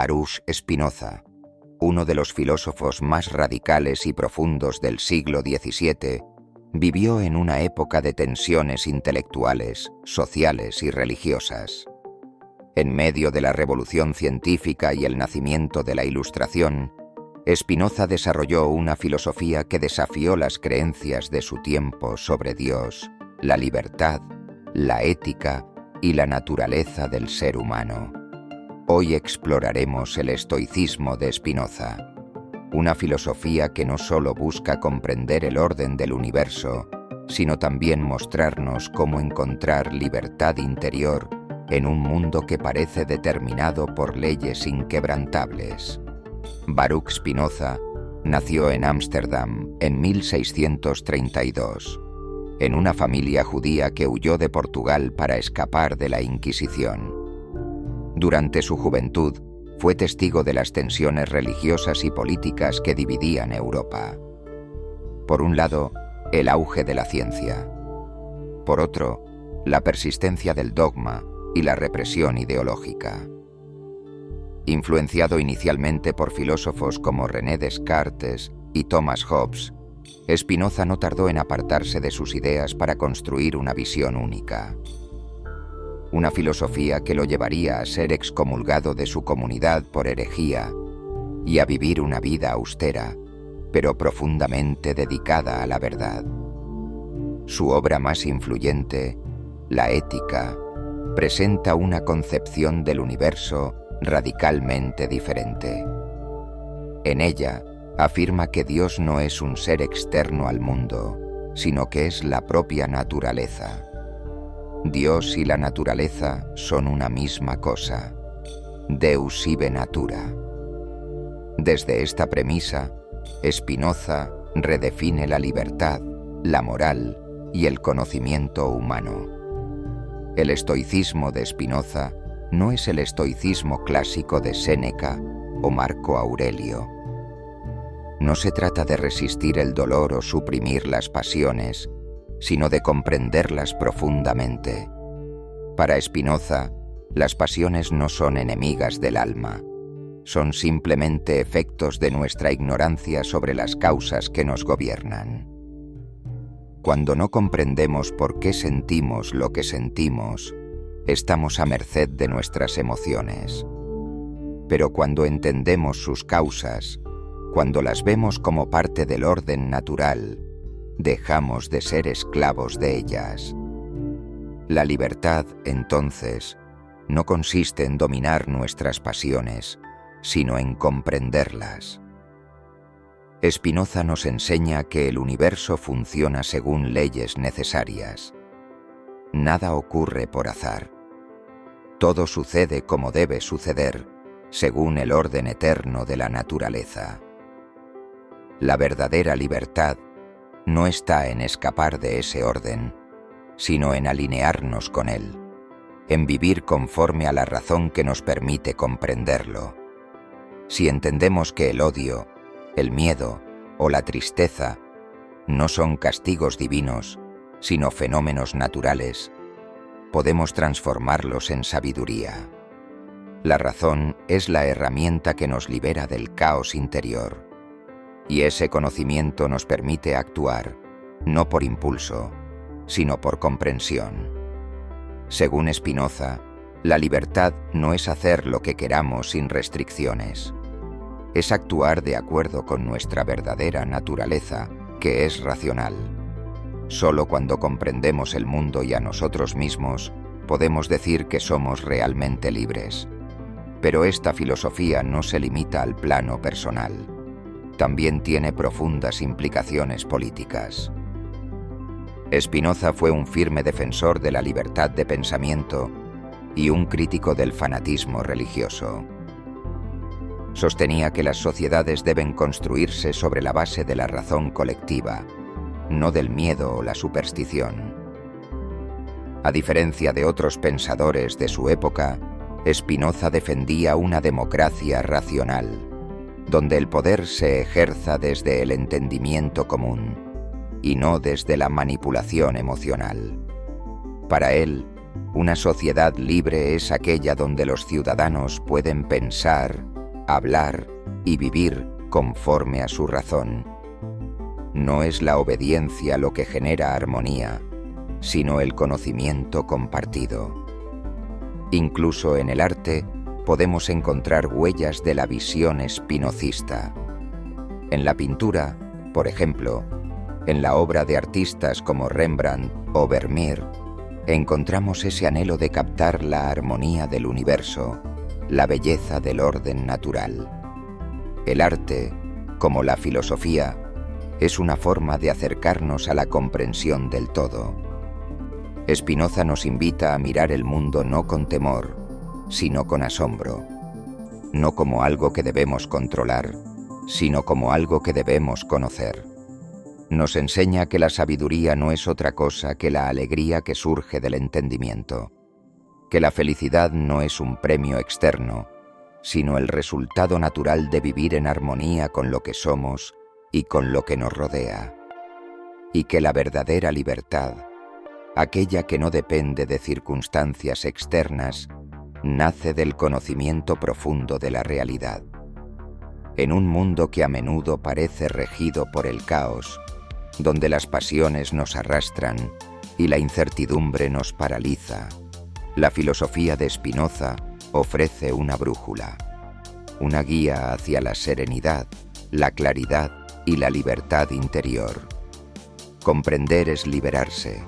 Baruch Spinoza, uno de los filósofos más radicales y profundos del siglo XVII, vivió en una época de tensiones intelectuales, sociales y religiosas. En medio de la revolución científica y el nacimiento de la Ilustración, Spinoza desarrolló una filosofía que desafió las creencias de su tiempo sobre Dios, la libertad, la ética y la naturaleza del ser humano. Hoy exploraremos el estoicismo de Spinoza, una filosofía que no solo busca comprender el orden del universo, sino también mostrarnos cómo encontrar libertad interior en un mundo que parece determinado por leyes inquebrantables. Baruch Spinoza nació en Ámsterdam en 1632, en una familia judía que huyó de Portugal para escapar de la Inquisición. Durante su juventud, fue testigo de las tensiones religiosas y políticas que dividían Europa. Por un lado, el auge de la ciencia. Por otro, la persistencia del dogma y la represión ideológica. Influenciado inicialmente por filósofos como René Descartes y Thomas Hobbes, Spinoza no tardó en apartarse de sus ideas para construir una visión única. Una filosofía que lo llevaría a ser excomulgado de su comunidad por herejía y a vivir una vida austera, pero profundamente dedicada a la verdad. Su obra más influyente, La Ética, presenta una concepción del universo radicalmente diferente. En ella, afirma que Dios no es un ser externo al mundo, sino que es la propia naturaleza. Dios y la naturaleza son una misma cosa, Deus sive natura. Desde esta premisa, Spinoza redefine la libertad, la moral y el conocimiento humano. El estoicismo de Spinoza no es el estoicismo clásico de Séneca o Marco Aurelio. No se trata de resistir el dolor o suprimir las pasiones, sino de comprenderlas profundamente. Para Spinoza, las pasiones no son enemigas del alma, son simplemente efectos de nuestra ignorancia sobre las causas que nos gobiernan. Cuando no comprendemos por qué sentimos lo que sentimos, estamos a merced de nuestras emociones. Pero cuando entendemos sus causas, cuando las vemos como parte del orden natural, dejamos de ser esclavos de ellas. La libertad, entonces, no consiste en dominar nuestras pasiones, sino en comprenderlas. Spinoza nos enseña que el universo funciona según leyes necesarias. Nada ocurre por azar. Todo sucede como debe suceder, según el orden eterno de la naturaleza. La verdadera libertad no está en escapar de ese orden, sino en alinearnos con él, en vivir conforme a la razón que nos permite comprenderlo. Si entendemos que el odio, el miedo o la tristeza no son castigos divinos, sino fenómenos naturales, podemos transformarlos en sabiduría. La razón es la herramienta que nos libera del caos interior. Y ese conocimiento nos permite actuar, no por impulso, sino por comprensión. Según Spinoza, la libertad no es hacer lo que queramos sin restricciones. Es actuar de acuerdo con nuestra verdadera naturaleza, que es racional. Solo cuando comprendemos el mundo y a nosotros mismos, podemos decir que somos realmente libres. Pero esta filosofía no se limita al plano personal. También tiene profundas implicaciones políticas. Spinoza fue un firme defensor de la libertad de pensamiento y un crítico del fanatismo religioso. Sostenía que las sociedades deben construirse sobre la base de la razón colectiva, no del miedo o la superstición. A diferencia de otros pensadores de su época, Spinoza defendía una democracia racional, donde el poder se ejerza desde el entendimiento común y no desde la manipulación emocional. Para él, Una sociedad libre es aquella donde los ciudadanos pueden pensar, hablar y vivir conforme a su razón. No es la obediencia lo que genera armonía, sino el conocimiento compartido. Incluso en el arte podemos encontrar huellas de la visión spinozista. En la pintura, por ejemplo, en la obra de artistas como Rembrandt o Vermeer, encontramos ese anhelo de captar la armonía del universo, la belleza del orden natural. El arte, como la filosofía, es una forma de acercarnos a la comprensión del todo. Spinoza nos invita a mirar el mundo no con temor, sino con asombro, no como algo que debemos controlar, sino como algo que debemos conocer. Nos enseña que la sabiduría no es otra cosa que la alegría que surge del entendimiento, que la felicidad no es un premio externo, sino el resultado natural de vivir en armonía con lo que somos y con lo que nos rodea, y que la verdadera libertad, aquella que no depende de circunstancias externas, nace del conocimiento profundo de la realidad. En un mundo que a menudo parece regido por el caos, donde las pasiones nos arrastran y la incertidumbre nos paraliza, la filosofía de Spinoza ofrece una brújula, una guía hacia la serenidad, la claridad y la libertad interior. Comprender es liberarse.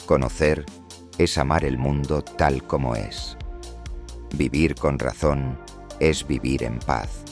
Conocer es amar el mundo tal como es. Vivir con razón es vivir en paz.